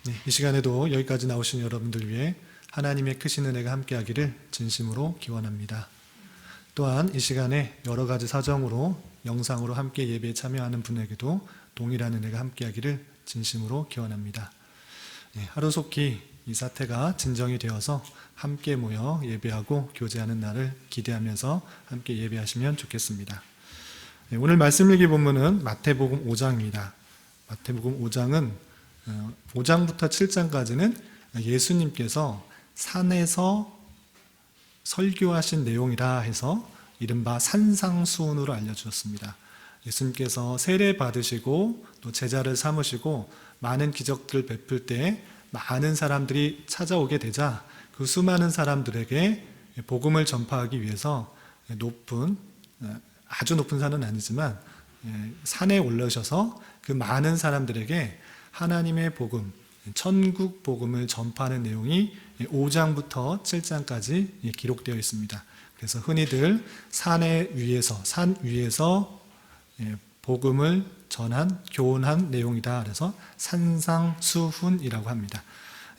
네, 이 시간에도 여기까지 나오신 여러분들 위해 하나님의 크신 은혜가 함께하기를 진심으로 기원합니다. 또한 이 시간에 여러 가지 사정으로 영상으로 함께 예배에 참여하는 분에게도 동일한 은혜가 함께하기를 진심으로 기원합니다. 네, 하루속히 이 사태가 진정이 되어서 함께 모여 예배하고 교제하는 날을 기대하면서 함께 예배하시면 좋겠습니다. 네, 오늘 말씀 읽기 본문은 마태복음 5장입니다. 마태복음 5장은 5장부터 7장까지는 예수님께서 산에서 설교하신 내용이라 해서 이른바 산상수훈으로 알려주었습니다. 예수님께서 세례 받으시고 또 제자를 삼으시고 많은 기적들을 베풀 때 많은 사람들이 찾아오게 되자 그 수많은 사람들에게 복음을 전파하기 위해서 아주 높은 산은 아니지만 산에 올라오셔서 그 많은 사람들에게 하나님의 복음, 천국 복음을 전파하는 내용이 5장부터 7장까지 기록되어 있습니다. 그래서 흔히들 산 위에서 복음을 교훈한 내용이다. 그래서 산상수훈이라고 합니다.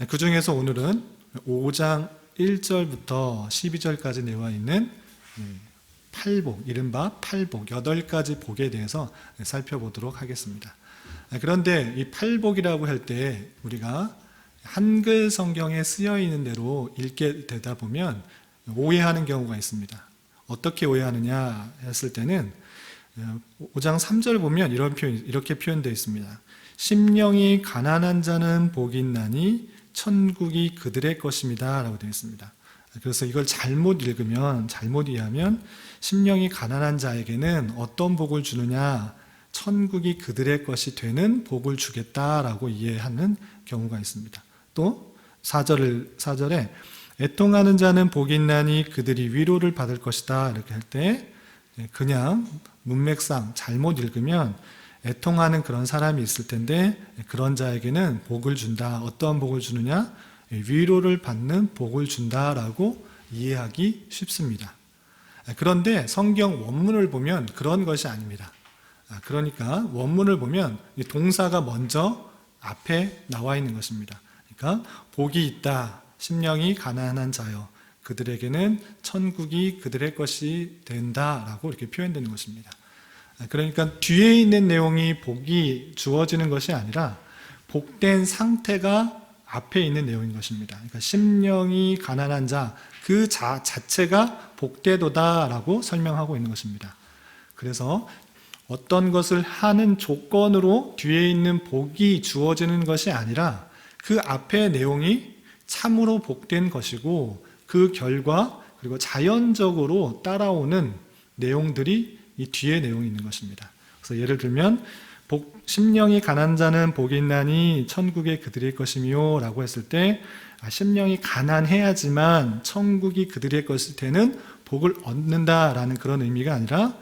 그 중에서 오늘은 5장 1절부터 12절까지 내와 있는 이른바 팔복, 8가지 복에 대해서 살펴보도록 하겠습니다. 그런데 이 팔복이라고 할 때 우리가 한글 성경에 쓰여 있는 대로 읽게 되다 보면 오해하는 경우가 있습니다. 어떻게 오해하느냐 했을 때는 5장 3절 보면 이렇게 표현되어 있습니다. 심령이 가난한 자는 복이 있나니 천국이 그들의 것입니다 라고 되어 있습니다. 그래서 이걸 잘못 이해하면 심령이 가난한 자에게는 어떤 복을 주느냐, 천국이 그들의 것이 되는 복을 주겠다라고 이해하는 경우가 있습니다. 또 4절에 애통하는 자는 복이 있나니 그들이 위로를 받을 것이다 이렇게 할 때 그냥 문맥상 잘못 읽으면 애통하는 그런 사람이 있을 텐데 그런 자에게는 복을 준다. 어떠한 복을 주느냐? 위로를 받는 복을 준다라고 이해하기 쉽습니다. 그런데 성경 원문을 보면 그런 것이 아닙니다. 그러니까 원문을 보면 동사가 먼저 앞에 나와 있는 것입니다. 그러니까 복이 있다. 심령이 가난한 자여 그들에게는 천국이 그들의 것이 된다라고 이렇게 표현되는 것입니다. 그러니까 뒤에 있는 내용이 복이 주어지는 것이 아니라 복된 상태가 앞에 있는 내용인 것입니다. 그러니까 심령이 가난한 자 그 자체가 복되도다라고 설명하고 있는 것입니다. 그래서 어떤 것을 하는 조건으로 뒤에 있는 복이 주어지는 것이 아니라 그 앞의 내용이 참으로 복된 것이고 그 결과 그리고 자연적으로 따라오는 내용들이 이 뒤에 내용이 있는 것입니다. 그래서 예를 들면 심령이 가난한 자는 복이 있나니 천국이 그들의 것이며 라고 했을 때 심령이 가난해야지만 천국이 그들의 것이 되는 복을 얻는다라는 그런 의미가 아니라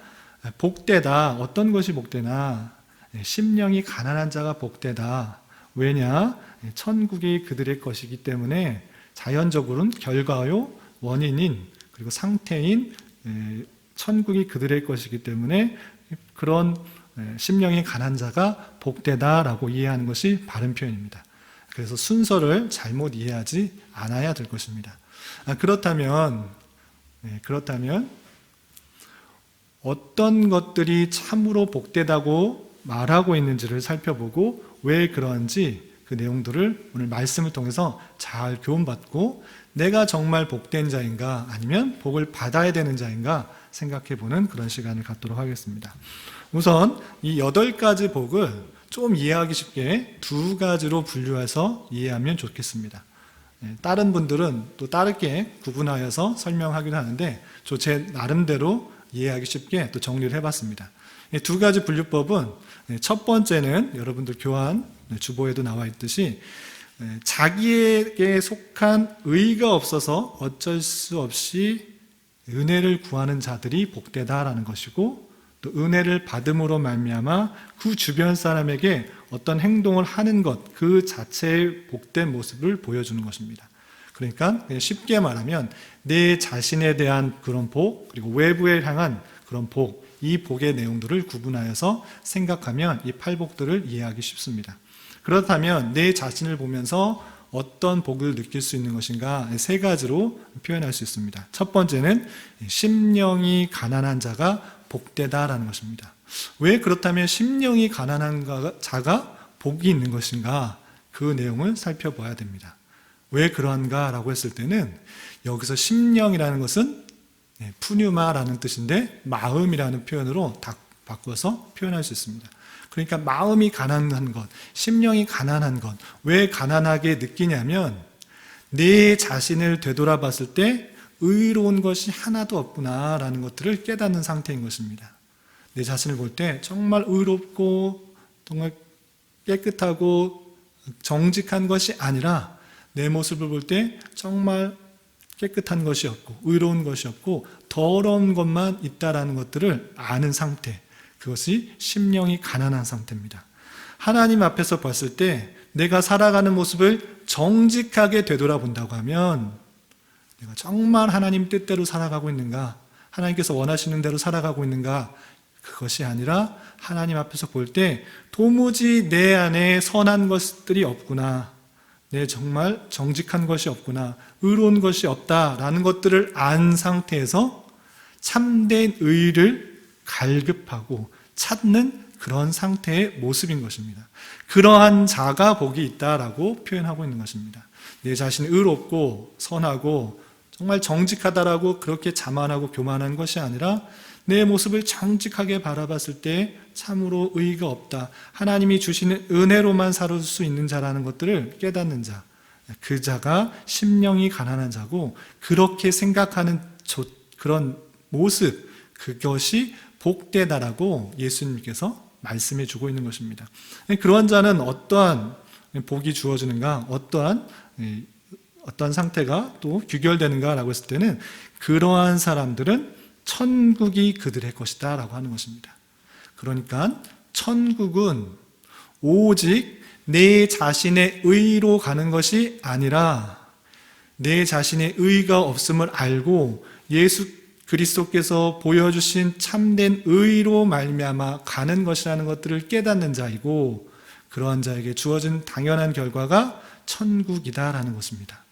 복되다. 어떤 것이 복되나? 심령이 가난한 자가 복되다. 왜냐? 천국이 그들의 것이기 때문에 자연적으로는 결과요, 원인인 그리고 상태인 천국이 그들의 것이기 때문에 그런 심령이 가난한 자가 복되다라고 이해하는 것이 바른 표현입니다. 그래서 순서를 잘못 이해하지 않아야 될 것입니다. 그렇다면 어떤 것들이 참으로 복되다고 말하고 있는지를 살펴보고 왜 그러한지 그 내용들을 오늘 말씀을 통해서 잘 교훈받고 내가 정말 복된 자인가 아니면 복을 받아야 되는 자인가 생각해보는 그런 시간을 갖도록 하겠습니다. 우선 이 8가지 복을 좀 이해하기 쉽게 2가지로 분류해서 이해하면 좋겠습니다. 다른 분들은 또 다르게 구분하여서 설명하기도 하는데 제 나름대로 이해하기 쉽게 또 정리를 해봤습니다. 2가지 분류법은 첫 번째는 여러분들 교환 주보에도 나와 있듯이 자기에게 속한 의가 없어서 어쩔 수 없이 은혜를 구하는 자들이 복되다라는 것이고 또 은혜를 받음으로 말미암아 그 주변 사람에게 어떤 행동을 하는 것 그 자체의 복된 모습을 보여주는 것입니다. 그러니까 쉽게 말하면 내 자신에 대한 그런 복 그리고 외부에 향한 그런 복 이 복의 내용들을 구분하여서 생각하면 이 팔복들을 이해하기 쉽습니다. 그렇다면 내 자신을 보면서 어떤 복을 느낄 수 있는 것인가, 세 가지로 표현할 수 있습니다. 첫 번째는 심령이 가난한 자가 복되다라는 것입니다. 왜 그렇다면 심령이 가난한 자가 복이 있는 것인가, 그 내용을 살펴봐야 됩니다. 왜 그러한가 라고 했을 때는 여기서 심령이라는 것은 푸뉴마라는 뜻인데 마음이라는 표현으로 다 바꿔서 표현할 수 있습니다. 그러니까 마음이 가난한 것, 심령이 가난한 것, 왜 가난하게 느끼냐면 내 자신을 되돌아봤을 때 의로운 것이 하나도 없구나라는 것들을 깨닫는 상태인 것입니다. 내 자신을 볼 때 정말 의롭고 정말 깨끗하고 정직한 것이 아니라 내 모습을 볼 때 정말 깨끗한 것이 없고 의로운 것이 없고 더러운 것만 있다라는 것들을 아는 상태, 그것이 심령이 가난한 상태입니다. 하나님 앞에서 봤을 때 내가 살아가는 모습을 정직하게 되돌아본다고 하면 내가 정말 하나님 뜻대로 살아가고 있는가, 하나님께서 원하시는 대로 살아가고 있는가, 그것이 아니라 하나님 앞에서 볼 때 도무지 내 안에 선한 것들이 없구나, 내 정말 정직한 것이 없구나, 의로운 것이 없다라는 것들을 안 상태에서 참된 의를 갈급하고 찾는 그런 상태의 모습인 것입니다. 그러한 자가 복이 있다라고 표현하고 있는 것입니다. 내 자신이 의롭고 선하고 정말 정직하다라고 그렇게 자만하고 교만한 것이 아니라 내 모습을 정직하게 바라봤을 때 참으로 의의가 없다, 하나님이 주시는 은혜로만 살 수 있는 자라는 것들을 깨닫는 자, 그 자가 심령이 가난한 자고, 그렇게 생각하는 그런 모습, 그것이 복되다라고 예수님께서 말씀해 주고 있는 것입니다. 그러한 자는 어떠한 복이 주어지는가, 어떠한 상태가 또 귀결되는가라고 했을 때는 그러한 사람들은 천국이 그들의 것이다 라고 하는 것입니다. 그러니까 천국은 오직 내 자신의 의로 가는 것이 아니라 내 자신의 의가 없음을 알고 예수 그리스도께서 보여주신 참된 의로 말미암아 가는 것이라는 것들을 깨닫는 자이고, 그러한 자에게 주어진 당연한 결과가 천국이다라는 것입니다.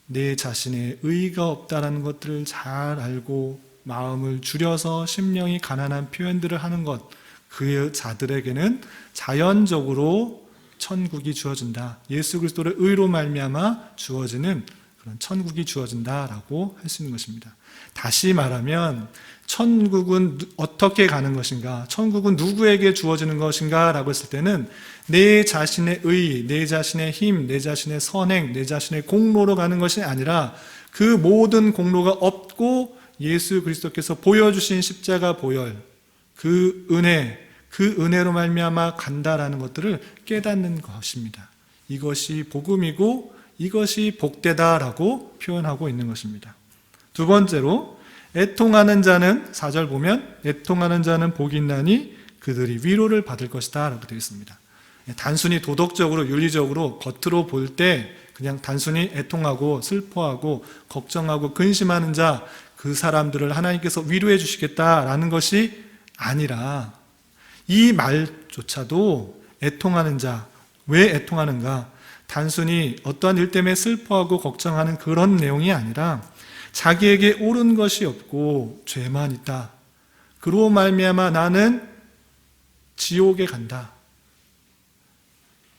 내 자신의 의의가 없다라는 것들을 잘 알고 마음을 줄여서 심령이 가난한 표현들을 하는 것, 그 자들에게는 자연적으로 천국이 주어진다, 예수 그리스도를 의로 말미암아 주어지는 그런 천국이 주어진다라고 할 수 있는 것입니다. 다시 말하면 천국은 어떻게 가는 것인가, 천국은 누구에게 주어지는 것인가 라고 했을 때는 내 자신의 의, 내 자신의 힘, 내 자신의 선행, 내 자신의 공로로 가는 것이 아니라 그 모든 공로가 없고 예수 그리스도께서 보여주신 십자가 보혈, 그 은혜로 말미암아 간다라는 것들을 깨닫는 것입니다. 이것이 복음이고 이것이 복되다라고 표현하고 있는 것입니다. 두 번째로 애통하는 자는, 4절 보면 애통하는 자는 복이 있나니 그들이 위로를 받을 것이다 라고 되어 있습니다. 단순히 도덕적으로 윤리적으로 겉으로 볼 때 그냥 단순히 애통하고 슬퍼하고 걱정하고 근심하는 자, 그 사람들을 하나님께서 위로해 주시겠다라는 것이 아니라, 이 말조차도 애통하는 자, 왜 애통하는가, 단순히 어떠한 일 때문에 슬퍼하고 걱정하는 그런 내용이 아니라 자기에게 옳은 것이 없고 죄만 있다, 그로 말미암아 나는 지옥에 간다,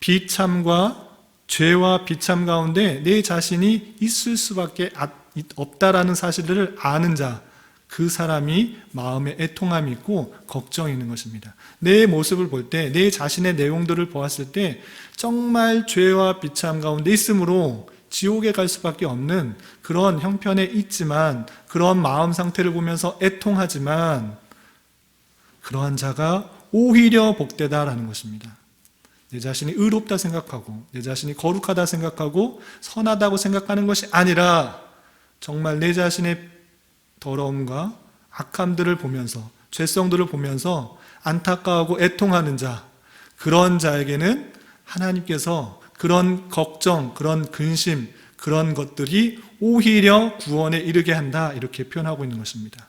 비참과 죄와 비참 가운데 내 자신이 있을 수밖에 없다라는 사실을 아는 자, 그 사람이 마음에 애통함이 있고 걱정이 있는 것입니다. 내 모습을 볼 때, 내 자신의 내용들을 보았을 때 정말 죄와 비참 가운데 있으므로 지옥에 갈 수밖에 없는 그런 형편에 있지만, 그런 마음 상태를 보면서 애통하지만 그러한 자가 오히려 복되다라는 것입니다. 내 자신이 의롭다 생각하고 내 자신이 거룩하다 생각하고 선하다고 생각하는 것이 아니라 정말 내 자신의 더러움과 악함들을 보면서, 죄성들을 보면서 안타까워하고 애통하는 자, 그런 자에게는 하나님께서 그런 걱정, 그런 근심, 그런 것들이 오히려 구원에 이르게 한다, 이렇게 표현하고 있는 것입니다.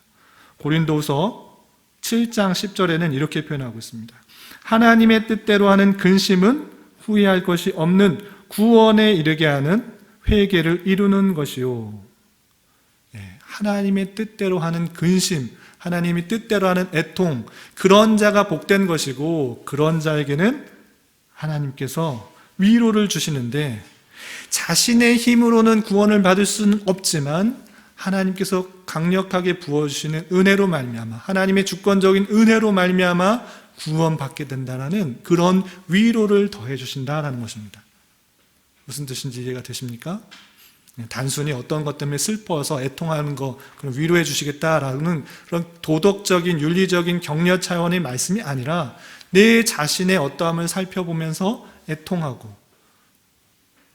고린도후서 7장 10절에는 이렇게 표현하고 있습니다. 하나님의 뜻대로 하는 근심은 후회할 것이 없는 구원에 이르게 하는 회개를 이루는 것이요. 하나님의 뜻대로 하는 근심, 하나님의 뜻대로 하는 애통, 그런 자가 복된 것이고, 그런 자에게는 하나님께서 위로를 주시는데, 자신의 힘으로는 구원을 받을 수는 없지만 하나님께서 강력하게 부어주시는 은혜로 말미암아, 하나님의 주권적인 은혜로 말미암아 구원받게 된다는 그런 위로를 더해 주신다라는 것입니다. 무슨 뜻인지 이해가 되십니까? 단순히 어떤 것 때문에 슬퍼서 애통하는 거, 그럼 위로해 주시겠다라는 그런 도덕적인, 윤리적인 격려 차원의 말씀이 아니라 내 자신의 어떠함을 살펴보면서 애통하고,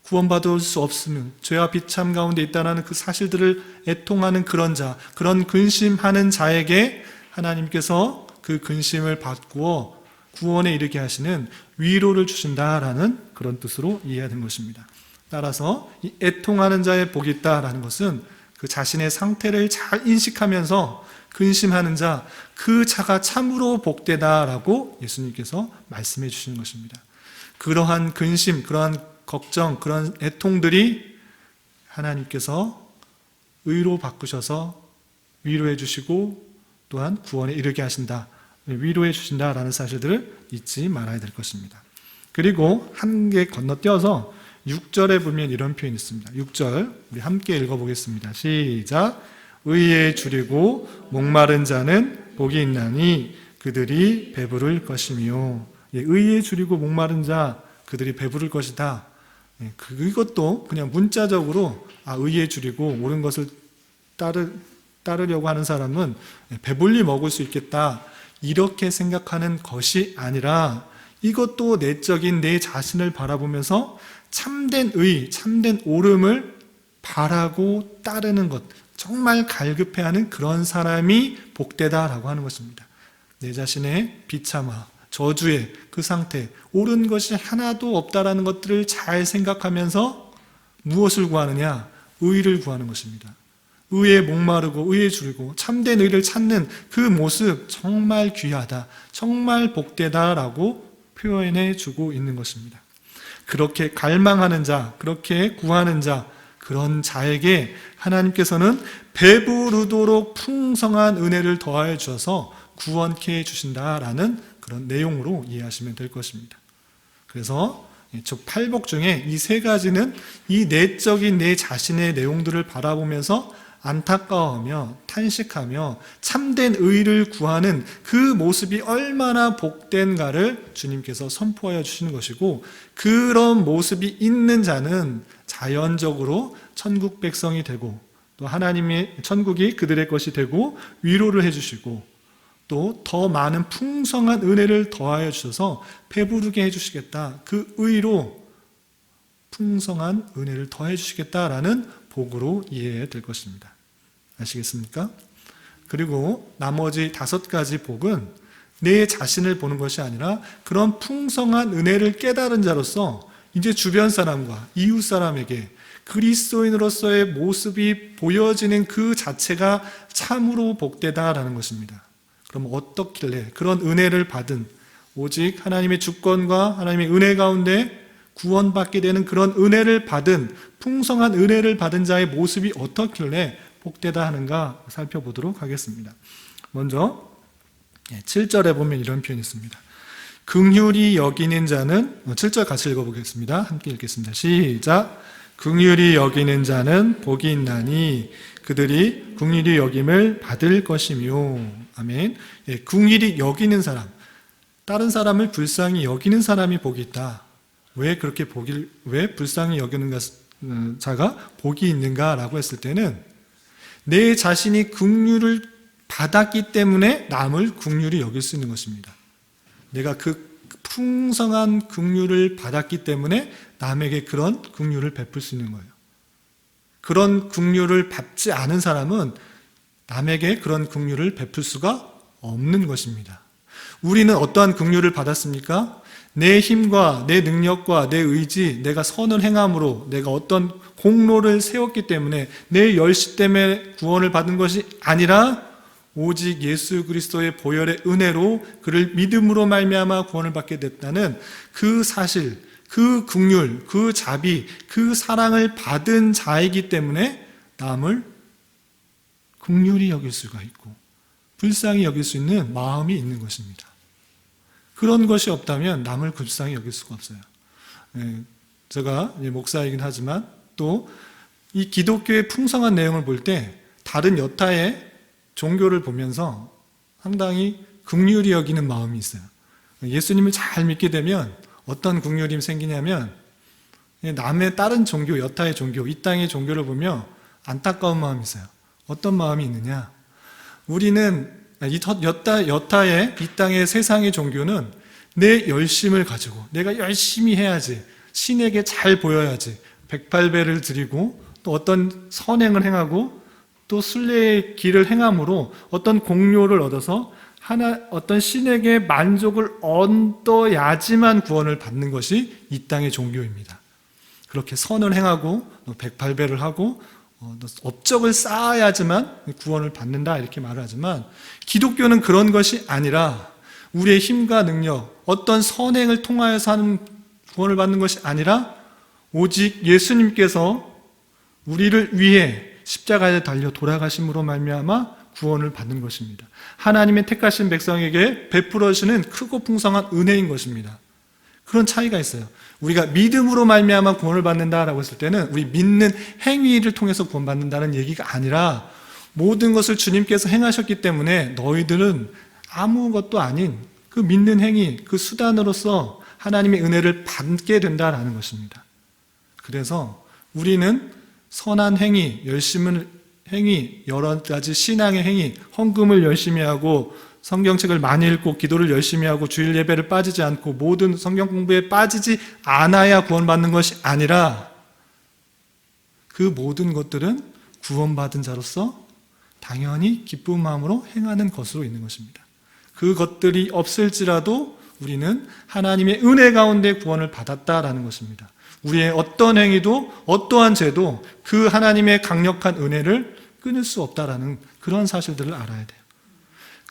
구원받을 수 없으면 죄와 비참 가운데 있다는 그 사실들을 애통하는 그런 자, 그런 근심하는 자에게 하나님께서 그 근심을 바꾸어 구원에 이르게 하시는 위로를 주신다라는 그런 뜻으로 이해해야 되는 것입니다. 따라서 이 애통하는 자의 복이 있다라는 것은 그 자신의 상태를 잘 인식하면서 근심하는 자, 그 자가 참으로 복되다라고 예수님께서 말씀해 주시는 것입니다. 그러한 근심, 그러한 걱정, 그런 애통들이 하나님께서 의로 바꾸셔서 위로해 주시고 또한 구원에 이르게 하신다, 위로해 주신다라는 사실들을 잊지 말아야 될 것입니다. 그리고 한 개 건너뛰어서 6절에 보면 이런 표현이 있습니다. 6절 우리 함께 읽어보겠습니다. 시작. 의에 줄이고 목마른 자는 복이 있나니 그들이 배부를 것이며. 의에 줄이고 목마른 자 그들이 배부를 것이다. 이것도 그냥 문자적으로 의에 줄이고 옳은 것을 따르려고 하는 사람은 배불리 먹을 수 있겠다, 이렇게 생각하는 것이 아니라 이것도 내적인 내 자신을 바라보면서 참된 의, 참된 옳음을 바라고 따르는 것, 정말 갈급해하는 그런 사람이 복되다라고 하는 것입니다. 내 자신의 비참화, 저주의 그 상태, 옳은 것이 하나도 없다라는 것들을 잘 생각하면서 무엇을 구하느냐? 의를 구하는 것입니다. 의에 목마르고 의에 줄이고 참된 의를 찾는 그 모습 정말 귀하다, 정말 복되다라고 표현해 주고 있는 것입니다. 그렇게 갈망하는 자, 그렇게 구하는 자, 그런 자에게 하나님께서는 배부르도록 풍성한 은혜를 더하여 주셔서 구원케 해 주신다라는 그런 내용으로 이해하시면 될 것입니다. 그래서 즉 팔복 중에 이 세 가지는 이 내적인 내 자신의 내용들을 바라보면서 안타까워하며 탄식하며 참된 의를 구하는 그 모습이 얼마나 복된가를 주님께서 선포하여 주시는 것이고, 그런 모습이 있는 자는 자연적으로 천국 백성이 되고 또 하나님의 천국이 그들의 것이 되고 위로를 해주시고 또 더 많은 풍성한 은혜를 더하여 주셔서 배부르게 해주시겠다, 그 의로 풍성한 은혜를 더해 주시겠다라는 복으로 이해해야 될 것입니다. 아시겠습니까? 그리고 나머지 5가지 복은 내 자신을 보는 것이 아니라 그런 풍성한 은혜를 깨달은 자로서 이제 주변 사람과 이웃 사람에게 그리스도인으로서의 모습이 보여지는 그 자체가 참으로 복되다라는 것입니다. 그럼 어떻길래 그런 은혜를 받은, 오직 하나님의 주권과 하나님의 은혜 가운데 구원받게 되는 그런 은혜를 받은, 풍성한 은혜를 받은 자의 모습이 어떻길래 복되다 하는가 살펴보도록 하겠습니다. 먼저 7절에 보면 이런 표현이 있습니다. 긍휼히 여기는 자는, 7절 같이 읽어보겠습니다. 함께 읽겠습니다. 시작. 긍휼히 여기는 자는 복이 있나니 그들이 긍휼히 여김을 받을 것이며. 아멘. 긍휼히 여기는 사람, 다른 사람을 불쌍히 여기는 사람이 복이 있다. 왜 불쌍히 여기는 자가 복이 있는가라고 했을 때는 내 자신이 긍휼을 받았기 때문에 남을 긍휼히 여길 수 있는 것입니다. 내가 그 풍성한 긍휼을 받았기 때문에 남에게 그런 긍휼을 베풀 수 있는 거예요. 그런 긍휼을 받지 않은 사람은 남에게 그런 긍휼을 베풀 수가 없는 것입니다. 우리는 어떠한 긍휼을 받았습니까? 내 힘과 내 능력과 내 의지, 내가 선을 행함으로 내가 어떤 공로를 세웠기 때문에 내 열심 때문에 구원을 받은 것이 아니라 오직 예수 그리스도의 보혈의 은혜로 그를 믿음으로 말미암아 구원을 받게 됐다는 그 사실, 그 긍휼, 그 자비, 그 사랑을 받은 자이기 때문에 남을 긍휼히 여길 수가 있고 불쌍히 여길 수 있는 마음이 있는 것입니다. 그런 것이 없다면 남을 불쌍히 여길 수가 없어요. 제가 목사이긴 하지만 또 이 기독교의 풍성한 내용을 볼 때 다른 여타의 종교를 보면서 상당히 긍휼히 여기는 마음이 있어요. 예수님을 잘 믿게 되면 어떤 긍휼이 생기냐면 남의 다른 종교, 여타의 종교, 이 땅의 종교를 보며 안타까운 마음이 있어요. 어떤 마음이 있느냐? 우리는 여타의 이 땅의 세상의 종교는 내 열심을 가지고 내가 열심히 해야지, 신에게 잘 보여야지, 108배를 드리고 또 어떤 선행을 행하고 또 순례의 길을 행함으로 어떤 공료를 얻어서 어떤 신에게 만족을 얻어야지만 구원을 받는 것이 이 땅의 종교입니다. 그렇게 선을 행하고 108배를 하고 업적을 쌓아야지만 구원을 받는다 이렇게 말을 하지만 기독교는 그런 것이 아니라 우리의 힘과 능력, 어떤 선행을 통하여서 하는 구원을 받는 것이 아니라 오직 예수님께서 우리를 위해 십자가에 달려 돌아가심으로 말미암아 구원을 받는 것입니다. 하나님의 택하신 백성에게 베풀어 주시는 크고 풍성한 은혜인 것입니다. 그런 차이가 있어요. 우리가 믿음으로 말미암아 구원을 받는다라고 했을 때는 우리 믿는 행위를 통해서 구원받는다는 얘기가 아니라 모든 것을 주님께서 행하셨기 때문에 너희들은 아무것도 아닌 그 믿는 행위, 그 수단으로서 하나님의 은혜를 받게 된다라는 것입니다. 그래서 우리는 선한 행위, 열심을 행위, 여러 가지 신앙의 행위, 헌금을 열심히 하고 성경책을 많이 읽고 기도를 열심히 하고 주일 예배를 빠지지 않고 모든 성경 공부에 빠지지 않아야 구원받는 것이 아니라 그 모든 것들은 구원받은 자로서 당연히 기쁜 마음으로 행하는 것으로 있는 것입니다. 그것들이 없을지라도 우리는 하나님의 은혜 가운데 구원을 받았다라는 것입니다. 우리의 어떤 행위도 어떠한 죄도 그 하나님의 강력한 은혜를 끊을 수 없다라는 그런 사실들을 알아야 돼요.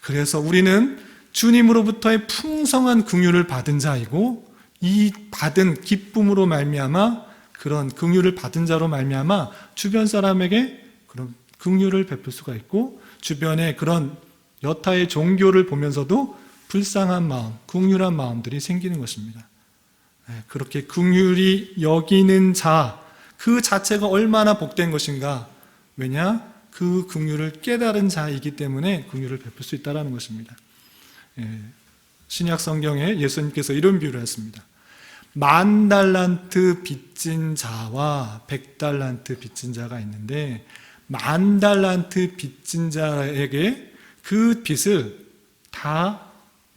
그래서 우리는 주님으로부터의 풍성한 긍휼을 받은 자이고 이 받은 기쁨으로 말미암아 그런 긍휼을 받은 자로 말미암아 주변 사람에게 그런 긍휼을 베풀 수가 있고 주변에 그런 여타의 종교를 보면서도 불쌍한 마음, 긍휼한 마음들이 생기는 것입니다. 그렇게 긍휼히 여기는 자, 그 자체가 얼마나 복된 것인가. 왜냐? 그 긍휼을 깨달은 자이기 때문에 긍휼을 베풀 수 있다는 것입니다. 신약 성경에 예수님께서 이런 비유를 했습니다. 10,000달란트 빚진 자와 100달란트 빚진 자가 있는데 10,000달란트 빚진 자에게 그 빚을 다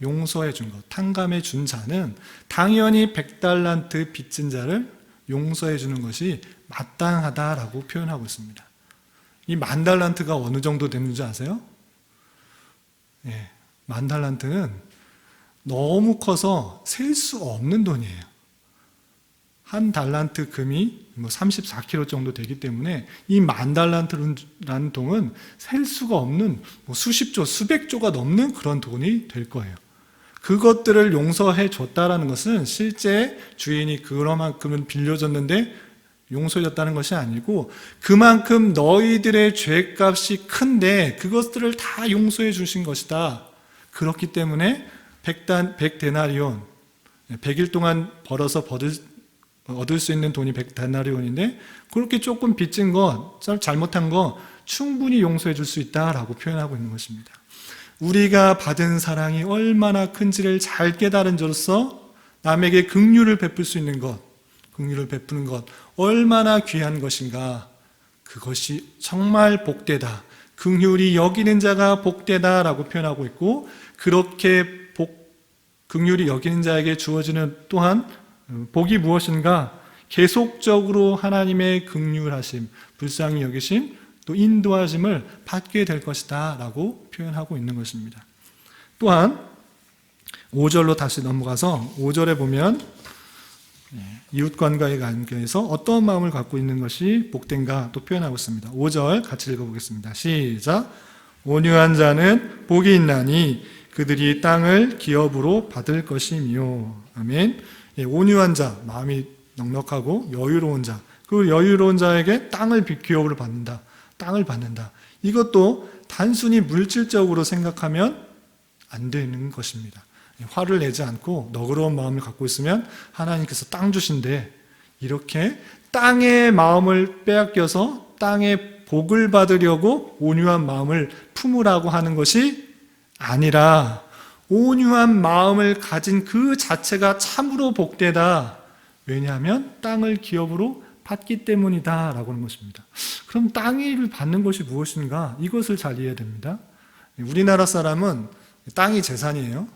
용서해 준 것, 탕감해 준 자는 당연히 100달란트 빚진 자를 용서해 주는 것이 마땅하다라고 표현하고 있습니다. 이 10,000달란트가 어느 정도 되는지 아세요? 10,000달란트는 너무 커서 셀 수 없는 돈이에요. 한 달란트 금이 34kg 정도 되기 때문에 이 10,000달란트라는 돈은 셀 수가 없는 수십조, 수백조가 넘는 그런 돈이 될 거예요. 그것들을 용서해 줬다라는 것은 실제 주인이 그만큼은 빌려줬는데 용서해 줬다는 것이 아니고 그만큼 너희들의 죄값이 큰데 그것들을 다 용서해 주신 것이다. 그렇기 때문에 100데나리온, 100일 동안 벌어서 얻을 수 있는 돈이 100데나리온인데 그렇게 조금 빚진 것, 잘못한 것 충분히 용서해 줄 수 있다라고 표현하고 있는 것입니다. 우리가 받은 사랑이 얼마나 큰지를 잘 깨달은 자로서 남에게 긍휼을 베풀 수 있는 것, 긍휼을 베푸는 것 얼마나 귀한 것인가. 그것이 정말 복되다. 긍휼히 여기는 자가 복되다라고 표현하고 있고 그렇게 긍휼히 여기는 자에게 주어지는 또한 복이 무엇인가? 계속적으로 하나님의 긍휼하심, 불쌍히 여기심, 또 인도하심을 받게 될 것이다 라고 표현하고 있는 것입니다. 또한 5절로 다시 넘어가서 5절에 보면 이웃과의 관계에서 어떤 마음을 갖고 있는 것이 복된가 또 표현하고 있습니다. 5절 같이 읽어보겠습니다. 시작. 온유한 자는 복이 있나니 그들이 땅을 기업으로 받을 것이며. 아멘. 예, 온유한 자, 마음이 넉넉하고 여유로운 자, 그 여유로운 자에게 땅을 기업으로 받는다. 땅을 받는다. 이것도 단순히 물질적으로 생각하면 안 되는 것입니다. 화를 내지 않고 너그러운 마음을 갖고 있으면 하나님께서 땅 주신대. 이렇게 땅의 마음을 빼앗겨서 땅의 복을 받으려고 온유한 마음을 품으라고 하는 것이 아니라 온유한 마음을 가진 그 자체가 참으로 복되다. 왜냐하면 땅을 기업으로 받기 때문이다 라고 하는 것입니다. 그럼 땅을 받는 것이 무엇인가? 이것을 잘 이해해야 됩니다. 우리나라 사람은 땅이 재산이에요.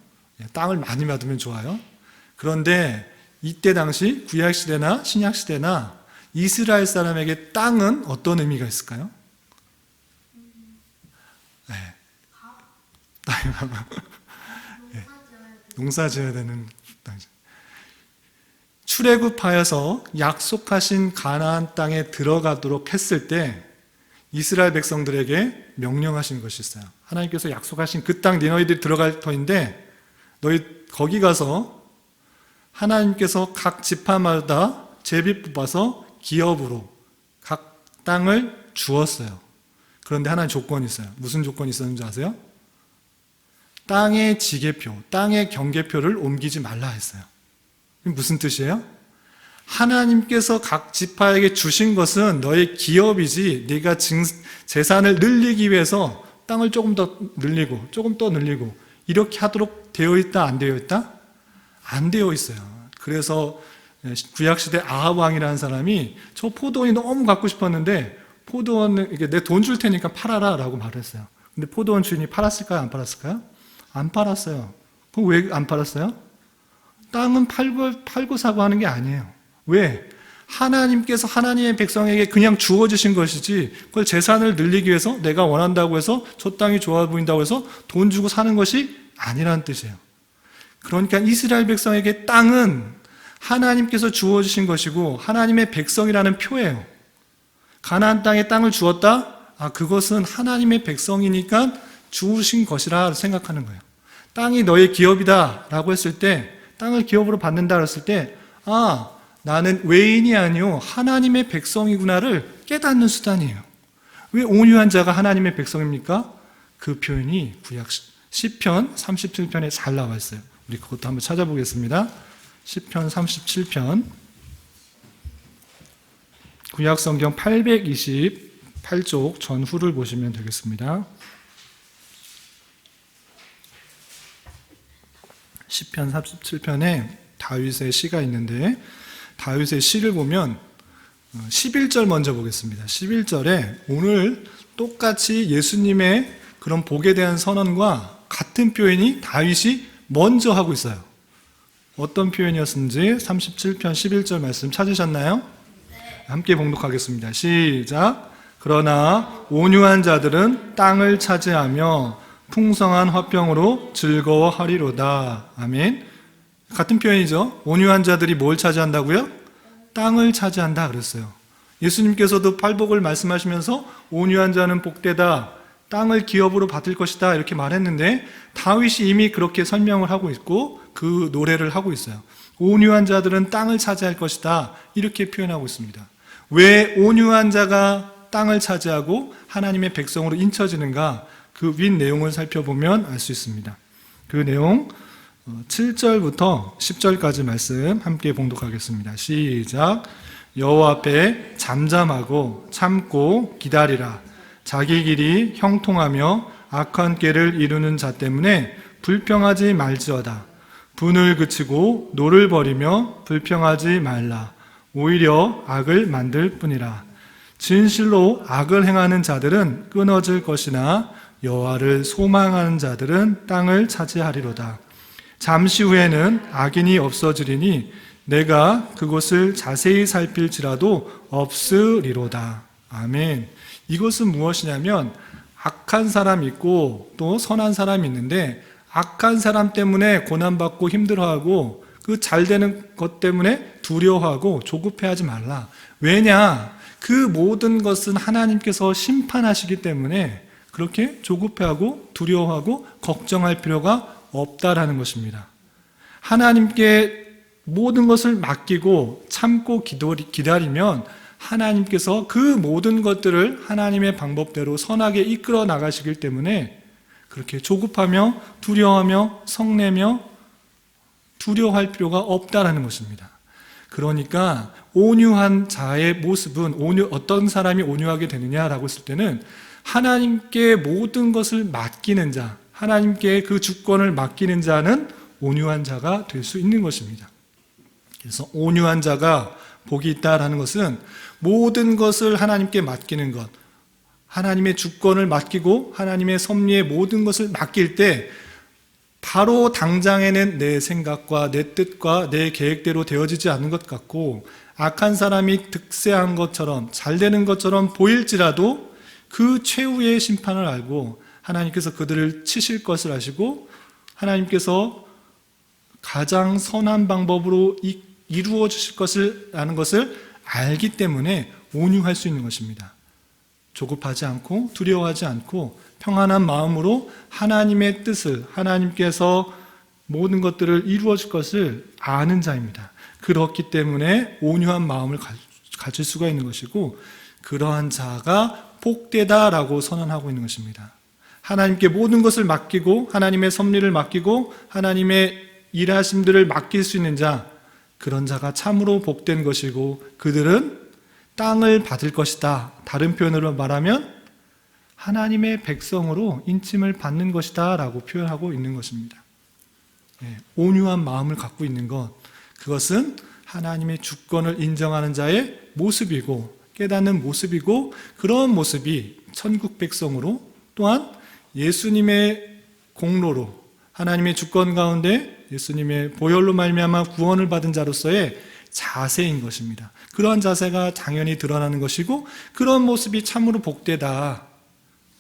땅을 많이 받으면 좋아요. 그런데 이때 당시 구약시대나 신약시대나 이스라엘 사람에게 땅은 어떤 의미가 있을까요? 네. 농사 지어야 되는 땅이죠. 출애굽하여서 약속하신 가나안 땅에 들어가도록 했을 때 이스라엘 백성들에게 명령하신 것이 있어요. 하나님께서 약속하신 그 땅 너희들이 들어갈 터인데 너희 거기 가서 하나님께서 각 지파마다 제비 뽑아서 기업으로 각 땅을 주었어요. 그런데 하나의 조건이 있어요. 무슨 조건이 있었는지 아세요? 땅의 지계표, 땅의 경계표를 옮기지 말라 했어요. 무슨 뜻이에요? 하나님께서 각 지파에게 주신 것은 너의 기업이지 네가 재산을 늘리기 위해서 땅을 조금 더 늘리고 조금 더 늘리고 이렇게 하도록 되어 있다 안 되어 있다? 안 되어 있어요. 그래서 구약시대 아합 왕이라는 사람이 저 포도원이 너무 갖고 싶었는데 포도원을 내 돈 줄 테니까 팔아라 라고 말했어요. 근데 포도원 주인이 팔았을까요? 안 팔았을까요? 안 팔았어요. 그럼 왜 안 팔았어요? 땅은 팔고 사고 하는 게 아니에요. 왜? 하나님께서 하나님의 백성에게 그냥 주어주신 것이지 그걸 재산을 늘리기 위해서 내가 원한다고 해서 저 땅이 좋아 보인다고 해서 돈 주고 사는 것이 아니라는 뜻이에요. 그러니까 이스라엘 백성에게 땅은 하나님께서 주어주신 것이고 하나님의 백성이라는 표예요. 가나안 땅에 땅을 주었다? 그것은 하나님의 백성이니까 주신 것이라 생각하는 거예요. 땅이 너의 기업이다 라고 했을 때 땅을 기업으로 받는다 그랬을 때 나는 외인이 아니요 하나님의 백성이구나를 깨닫는 수단이에요. 왜 온유한 자가 하나님의 백성입니까? 그 표현이 구약 시편 37편에 잘 나와 있어요. 우리 그것도 한번 찾아보겠습니다. 시편 37편 구약 성경 828쪽 전후를 보시면 되겠습니다. 시편 37편에 다윗의 시가 있는데 다윗의 시를 보면 11절 먼저 보겠습니다. 11절에 오늘 똑같이 예수님의 그런 복에 대한 선언과 같은 표현이 다윗이 먼저 하고 있어요. 어떤 표현이었는지 37편 11절 말씀 찾으셨나요? 함께 봉독하겠습니다. 시작. 그러나 온유한 자들은 땅을 차지하며 풍성한 화평으로 즐거워하리로다. 아멘. 같은 표현이죠. 온유한 자들이 뭘 차지한다고요? 땅을 차지한다 그랬어요. 예수님께서도 팔복을 말씀하시면서 온유한 자는 복되다. 땅을 기업으로 받을 것이다 이렇게 말했는데 다윗이 이미 그렇게 설명을 하고 있고 그 노래를 하고 있어요. 온유한 자들은 땅을 차지할 것이다 이렇게 표현하고 있습니다. 왜 온유한 자가 땅을 차지하고 하나님의 백성으로 인쳐지는가? 그 윗 내용을 살펴보면 알 수 있습니다. 그 내용 7절부터 10절까지 말씀 함께 봉독하겠습니다. 시작. 여호와 앞에 잠잠하고 참고 기다리라. 자기 길이 형통하며 악한 꾀를 이루는 자 때문에 불평하지 말지어다. 분을 그치고 노를 버리며 불평하지 말라. 오히려 악을 만들 뿐이라. 진실로 악을 행하는 자들은 끊어질 것이나 여호와를 소망하는 자들은 땅을 차지하리로다. 잠시 후에는 악인이 없어지리니 내가 그곳을 자세히 살필지라도 없으리로다. 아멘. 이것은 무엇이냐면 악한 사람이 있고 또 선한 사람이 있는데 악한 사람 때문에 고난받고 힘들어하고 그 잘되는 것 때문에 두려워하고 조급해하지 말라. 왜냐? 그 모든 것은 하나님께서 심판하시기 때문에 그렇게 조급해하고 두려워하고 걱정할 필요가 없다라는 것입니다. 하나님께 모든 것을 맡기고 참고 기다리면 하나님께서 그 모든 것들을 하나님의 방법대로 선하게 이끌어 나가시기 때문에 그렇게 조급하며 두려워하며 성내며 두려워할 필요가 없다라는 것입니다. 그러니까 온유한 자의 모습은 어떤 사람이 온유하게 되느냐라고 했을 때는 하나님께 모든 것을 맡기는 자, 하나님께 그 주권을 맡기는 자는 온유한 자가 될 수 있는 것입니다. 그래서 온유한 자가 복이 있다라는 것은 모든 것을 하나님께 맡기는 것, 하나님의 주권을 맡기고 하나님의 섭리의 모든 것을 맡길 때 바로 당장에는 내 생각과 내 뜻과 내 계획대로 되어지지 않는 것 같고 악한 사람이 득세한 것처럼 잘 되는 것처럼 보일지라도 그 최후의 심판을 알고 하나님께서 그들을 치실 것을 아시고 하나님께서 가장 선한 방법으로 이루어 주실 것을 아는 것을 알기 때문에 온유할 수 있는 것입니다. 조급하지 않고 두려워하지 않고 평안한 마음으로 하나님의 뜻을, 하나님께서 모든 것들을 이루어 줄 것을 아는 자입니다. 그렇기 때문에 온유한 마음을 가질 수가 있는 것이고 그러한 자가 복되다라고 선언하고 있는 것입니다. 하나님께 모든 것을 맡기고 하나님의 섭리를 맡기고 하나님의 일하심들을 맡길 수 있는 자, 그런 자가 참으로 복된 것이고 그들은 땅을 받을 것이다. 다른 표현으로 말하면 하나님의 백성으로 인침을 받는 것이다 라고 표현하고 있는 것입니다. 온유한 마음을 갖고 있는 것, 그것은 하나님의 주권을 인정하는 자의 모습이고 깨닫는 모습이고 그런 모습이 천국 백성으로 또한 예수님의 공로로 하나님의 주권 가운데 예수님의 보혈로 말미암아 구원을 받은 자로서의 자세인 것입니다. 그러한 자세가 당연히 드러나는 것이고 그런 모습이 참으로 복되다.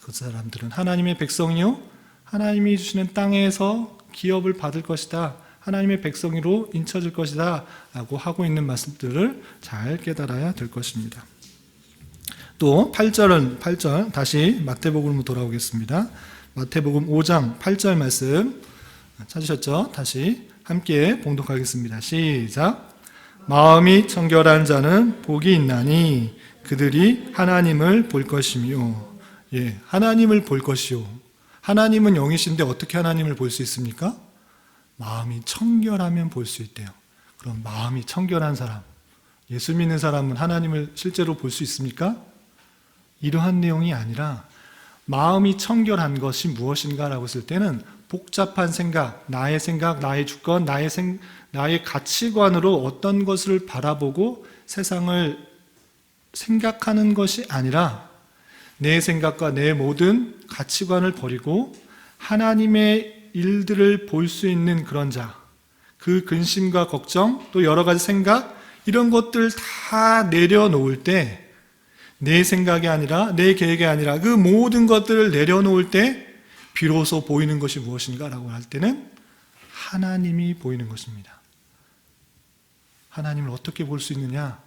그 사람들은 하나님의 백성이요 하나님이 주시는 땅에서 기업을 받을 것이다. 하나님의 백성으로 인쳐질 것이다 라고 하고 있는 말씀들을 잘 깨달아야 될 것입니다. 또 8절 다시 마태복음으로 돌아오겠습니다. 마태복음 5장 8절 말씀 찾으셨죠? 다시 함께 봉독하겠습니다. 시작. 마음이 청결한 자는 복이 있나니 그들이 하나님을 볼 것이며 하나님을 볼 것이요. 하나님은 영이신데 어떻게 하나님을 볼 수 있습니까? 마음이 청결하면 볼 수 있대요. 그럼 마음이 청결한 사람, 예수 믿는 사람은 하나님을 실제로 볼 수 있습니까? 이러한 내용이 아니라 마음이 청결한 것이 무엇인가라고 했을 때는 복잡한 생각, 나의 주권, 나의 가치관으로 어떤 것을 바라보고 세상을 생각하는 것이 아니라 내 생각과 내 모든 가치관을 버리고 하나님의 일들을 볼 수 있는 그런 자, 그 근심과 걱정, 또 여러 가지 생각, 이런 것들 다 내려놓을 때 내 생각이 아니라 내 계획이 아니라 그 모든 것들을 내려놓을 때 비로소 보이는 것이 무엇인가라고 할 때는 하나님이 보이는 것입니다. 하나님을 어떻게 볼 수 있느냐?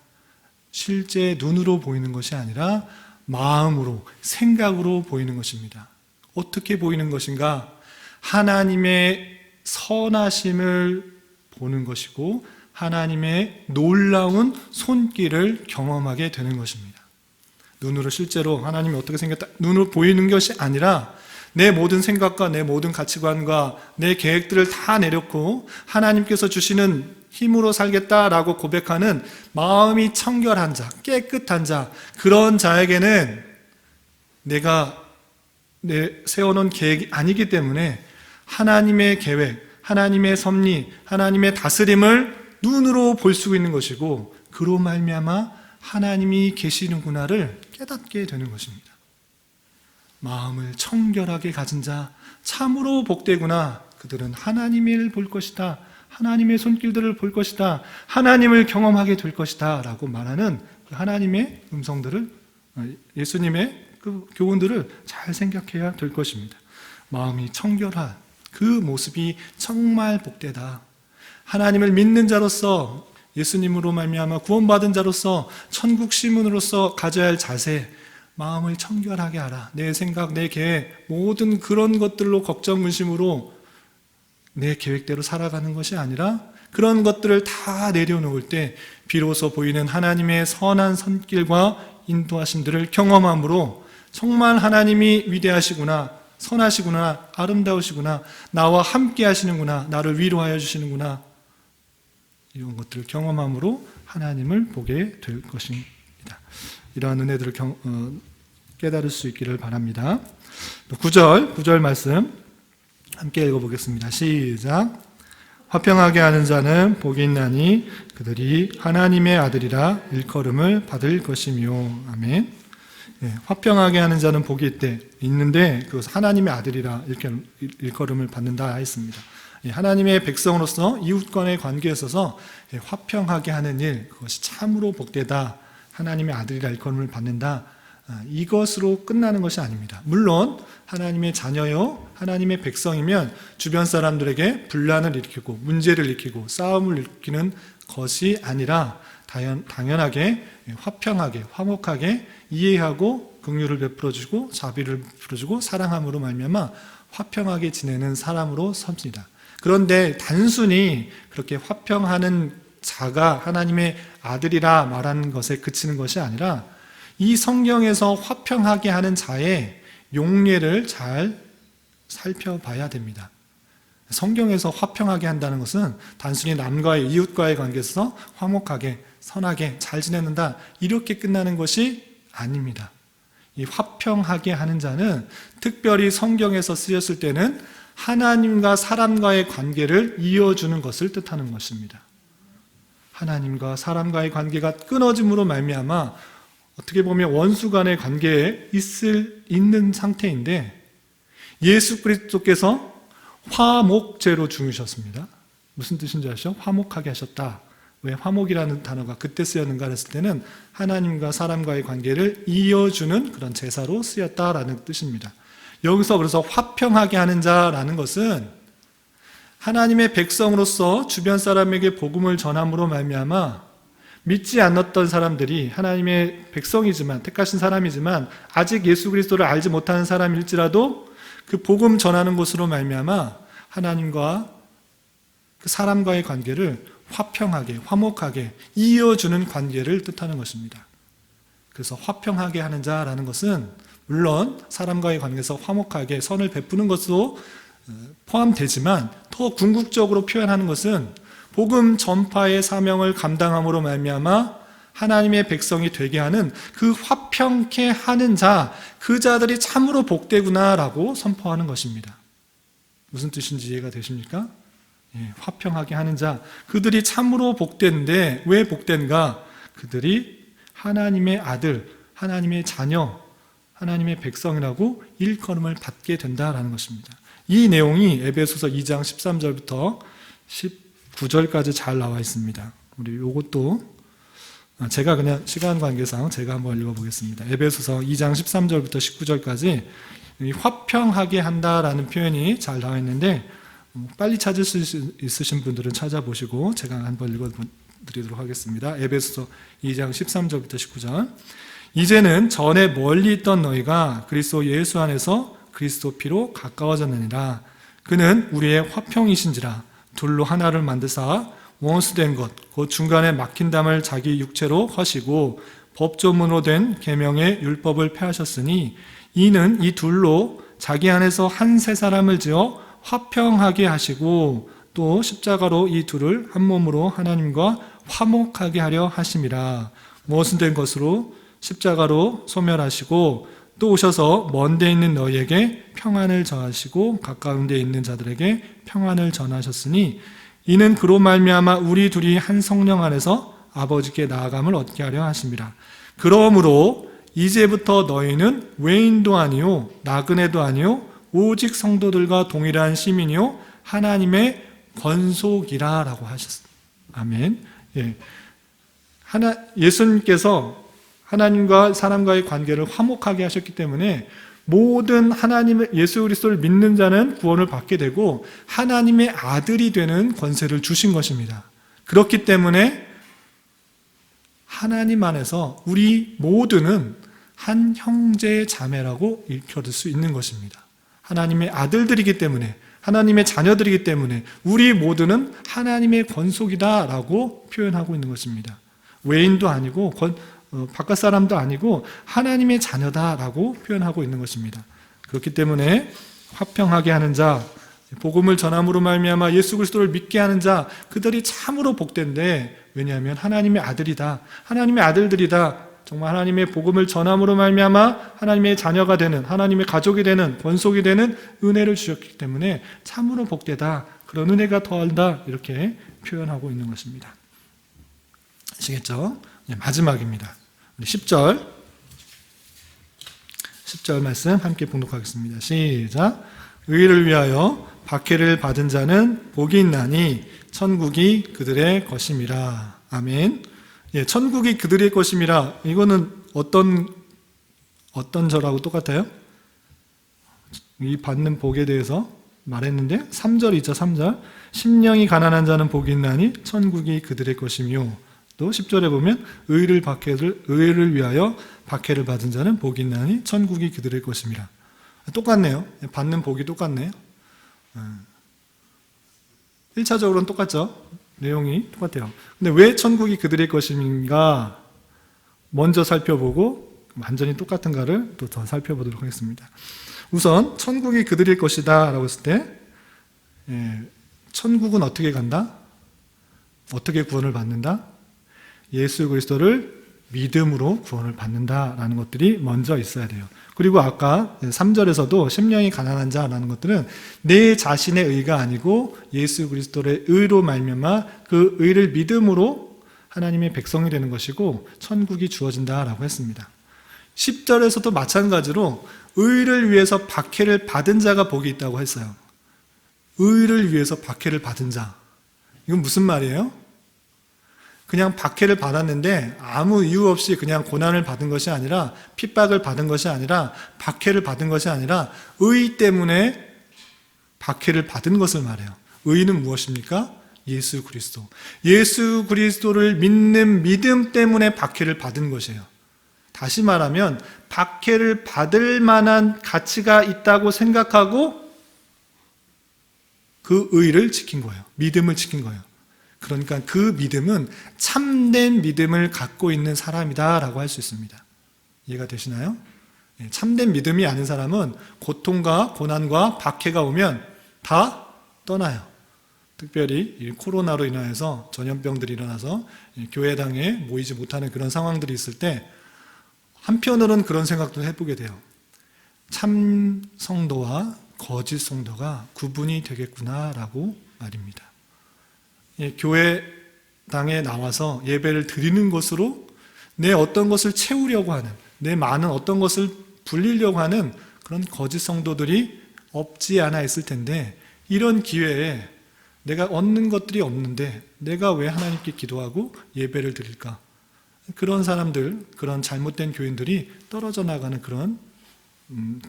실제 눈으로 보이는 것이 아니라 마음으로, 생각으로 보이는 것입니다. 어떻게 보이는 것인가? 하나님의 선하심을 보는 것이고 하나님의 놀라운 손길을 경험하게 되는 것입니다. 눈으로 실제로 하나님이 어떻게 생겼다, 눈으로 보이는 것이 아니라 내 모든 생각과 내 모든 가치관과 내 계획들을 다 내려놓고 하나님께서 주시는 힘으로 살겠다라고 고백하는 마음이 청결한 자, 깨끗한 자, 그런 자에게는 내가 세워놓은 계획이 아니기 때문에 하나님의 계획, 하나님의 섭리, 하나님의 다스림을 눈으로 볼 수 있는 것이고 그로 말미암아 하나님이 계시는구나를 깨닫게 되는 것입니다. 마음을 청결하게 가진 자, 참으로 복되구나. 그들은 하나님을 볼 것이다. 하나님의 손길들을 볼 것이다. 하나님을 경험하게 될 것이다. 라고 말하는 하나님의 음성들을, 예수님의 그 교훈들을 잘 생각해야 될 것입니다. 마음이 청결한 그 모습이 정말 복되다. 하나님을 믿는 자로서, 예수님으로 말미암아 구원받은 자로서 천국 시민으로서 가져야 할 자세, 마음을 청결하게 하라. 내 생각, 내 계획, 모든 그런 것들로 걱정, 근심으로 내 계획대로 살아가는 것이 아니라 그런 것들을 다 내려놓을 때 비로소 보이는 하나님의 선한 손길과 인도하심들을 경험함으로 정말 하나님이 위대하시구나, 선하시구나, 아름다우시구나, 나와 함께 하시는구나, 나를 위로하여 주시는구나, 이런 것들을 경험함으로 하나님을 보게 될 것입니다. 이러한 은혜들을 깨달을 수 있기를 바랍니다. 9절 말씀 함께 읽어보겠습니다. 시작. 화평하게 하는 자는 복이 있나니 그들이 하나님의 아들이라 일컬음을 받을 것이며. 아멘. 화평하게 하는 자는 복이 있는데 그것은 하나님의 아들이라 일컬음을 받는다 했습니다. 하나님의 백성으로서 이웃 간의 관계에 있어서 화평하게 하는 일, 그것이 참으로 복되다, 하나님의 아들이라 일컬음을 받는다, 이것으로 끝나는 것이 아닙니다. 물론 하나님의 자녀요, 하나님의 백성이면 주변 사람들에게 분란을 일으키고 문제를 일으키고 싸움을 일으키는 것이 아니라 당연하게 화평하게, 화목하게 이해하고 긍휼을 베풀어주고 자비를 베풀어주고 사랑함으로 말미암아 화평하게 지내는 사람으로 섭니다. 그런데 단순히 그렇게 화평하는 자가 하나님의 아들이라 말하는 것에 그치는 것이 아니라 이 성경에서 화평하게 하는 자의 용례를 잘 살펴봐야 됩니다. 성경에서 화평하게 한다는 것은 단순히 남과의 이웃과의 관계에서 화목하게 선하게 잘 지내는다 이렇게 끝나는 것이 아닙니다. 이 화평하게 하는 자는 특별히 성경에서 쓰였을 때는 하나님과 사람과의 관계를 이어주는 것을 뜻하는 것입니다. 하나님과 사람과의 관계가 끊어짐으로 말미암아 어떻게 보면 원수 간의 관계에 있는 상태인데 예수 그리스도께서 화목제로 죽으셨습니다. 무슨 뜻인지 아시죠? 화목하게 하셨다. 왜 화목이라는 단어가 그때 쓰였는가 했을 때는 하나님과 사람과의 관계를 이어주는 그런 제사로 쓰였다라는 뜻입니다. 여기서 그래서 화평하게 하는 자라는 것은 하나님의 백성으로서 주변 사람에게 복음을 전함으로 말미암아 믿지 않았던 사람들이 하나님의 백성이지만 택하신 사람이지만 아직 예수 그리스도를 알지 못하는 사람일지라도 그 복음 전하는 것으로 말미암아 하나님과 그 사람과의 관계를 화평하게 화목하게 이어주는 관계를 뜻하는 것입니다. 그래서 화평하게 하는 자라는 것은 물론 사람과의 관계에서 화목하게 선을 베푸는 것도 포함되지만 더 궁극적으로 표현하는 것은 복음 전파의 사명을 감당함으로 말미암아 하나님의 백성이 되게 하는 그 화평케 하는 자, 그 자들이 참으로 복되구나라고 선포하는 것입니다. 무슨 뜻인지 이해가 되십니까? 화평하게 하는 자, 그들이 참으로 복된데 왜 복된가? 그들이 하나님의 아들, 하나님의 자녀, 하나님의 백성이라고 일컬음을 받게 된다라는 것입니다. 이 내용이 에베소서 2장 13절부터 19절까지 잘 나와 있습니다. 우리 이것도 제가 그냥 시간 관계상 제가 한번 읽어보겠습니다. 에베소서 2장 13절부터 19절까지 화평하게 한다라는 표현이 잘 나와 있는데 빨리 찾을 수 있으신 분들은 찾아보시고 제가 한번 읽어드리도록 하겠습니다. 에베소서 2장 13절부터 19절. 이제는 전에 멀리 있던 너희가 그리스도 예수 안에서 그리스도 피로 가까워졌느니라. 그는 우리의 화평이신지라. 둘로 하나를 만드사 원수된 것 곧 중간에 막힌 담을 자기 육체로 허시고 법조문으로 된 계명의 율법을 폐하셨으니 이는 이 둘로 자기 안에서 한 세 사람을 지어 화평하게 하시고 또 십자가로 이 둘을 한 몸으로 하나님과 화목하게 하려 하심이라. 무엇은 된 것으로 십자가로 소멸하시고 또 오셔서 먼 데 있는 너희에게 평안을 전하시고 가까운 데 있는 자들에게 평안을 전하셨으니 이는 그로 말미암아 우리 둘이 한 성령 안에서 아버지께 나아감을 얻게 하려 하심이라. 그러므로 이제부터 너희는 외인도 아니요 나그네도 아니요 오직 성도들과 동일한 시민이요 하나님의 권속이라 라고 하셨습니다. 아멘. 예수님께서 하나님과 사람과의 관계를 화목하게 하셨기 때문에 모든 하나님의 예수 그리스도를 믿는 자는 구원을 받게 되고 하나님의 아들이 되는 권세를 주신 것입니다. 그렇기 때문에 하나님 안에서 우리 모두는 한 형제 자매라고 일컬을 수 있는 것입니다. 하나님의 아들들이기 때문에, 하나님의 자녀들이기 때문에 우리 모두는 하나님의 권속이다라고 표현하고 있는 것입니다. 외인도 아니고 바깥 사람도 아니고 하나님의 자녀다라고 표현하고 있는 것입니다. 그렇기 때문에 화평하게 하는 자, 복음을 전함으로 말미암아 예수 그리스도를 믿게 하는 자, 그들이 참으로 복된데, 왜냐하면 하나님의 아들이다, 하나님의 아들들이다, 정말 하나님의 복음을 전함으로 말미암아 하나님의 자녀가 되는, 하나님의 가족이 되는, 권속이 되는 은혜를 주셨기 때문에 참으로 복되다, 그런 은혜가 더한다, 이렇게 표현하고 있는 것입니다. 아시겠죠? 마지막입니다. 우리 10절 말씀 함께 봉독하겠습니다. 시작. 의를 위하여 박해를 받은 자는 복이 있나니 천국이 그들의 것임이라. 아멘. 예, 천국이 그들의 것임이라. 이거는 어떤 절하고 똑같아요? 이 받는 복에 대해서 말했는데 3절이죠. 3절. 심령이 가난한 자는 복이 있나니 천국이 그들의 것이며, 또 10절에 보면 의를 위하여 박해를 받은 자는 복이 있나니 천국이 그들의 것임이라. 똑같네요. 받는 복이 똑같네요. 1차적으로는 똑같죠. 내용이 똑같아요. 근데 왜 천국이 그들의 것인가 먼저 살펴보고 완전히 똑같은가를 또 더 살펴보도록 하겠습니다. 우선 천국이 그들의 것이다 라고 했을 때, 천국은 어떻게 간다? 어떻게 구원을 받는다? 예수 그리스도를 믿음으로 구원을 받는다라는 것들이 먼저 있어야 돼요. 그리고 아까 3절에서도 심령이 가난한 자라는 것들은 내 자신의 의가 아니고 예수 그리스도의 의로 말미암아 그 의를 믿음으로 하나님의 백성이 되는 것이고 천국이 주어진다라고 했습니다. 10절에서도 마찬가지로 의를 위해서 박해를 받은 자가 복이 있다고 했어요. 의를 위해서 박해를 받은 자. 이건 무슨 말이에요? 그냥 박해를 받았는데 아무 이유 없이 그냥 고난을 받은 것이 아니라, 핍박을 받은 것이 아니라, 박해를 받은 것이 아니라 의 때문에 박해를 받은 것을 말해요. 의는 무엇입니까? 예수 그리스도. 예수 그리스도를 믿는 믿음 때문에 박해를 받은 것이에요. 다시 말하면 박해를 받을 만한 가치가 있다고 생각하고 그 의를 지킨 거예요. 믿음을 지킨 거예요. 그러니까 그 믿음은 참된 믿음을 갖고 있는 사람이다 라고 할 수 있습니다. 이해가 되시나요? 참된 믿음이 아닌 사람은 고통과 고난과 박해가 오면 다 떠나요. 특별히 이 코로나로 인해서 전염병들이 일어나서 교회당에 모이지 못하는 그런 상황들이 있을 때 한편으로는 그런 생각도 해보게 돼요. 참 성도와 거짓 성도가 구분이 되겠구나라고 말입니다. 교회당에 나와서 예배를 드리는 것으로 내 어떤 것을 채우려고 하는, 내 많은 어떤 것을 불리려고 하는 그런 거짓 성도들이 없지 않아 있을 텐데, 이런 기회에 내가 얻는 것들이 없는데 내가 왜 하나님께 기도하고 예배를 드릴까? 그런 사람들, 그런 잘못된 교인들이 떨어져 나가는 그런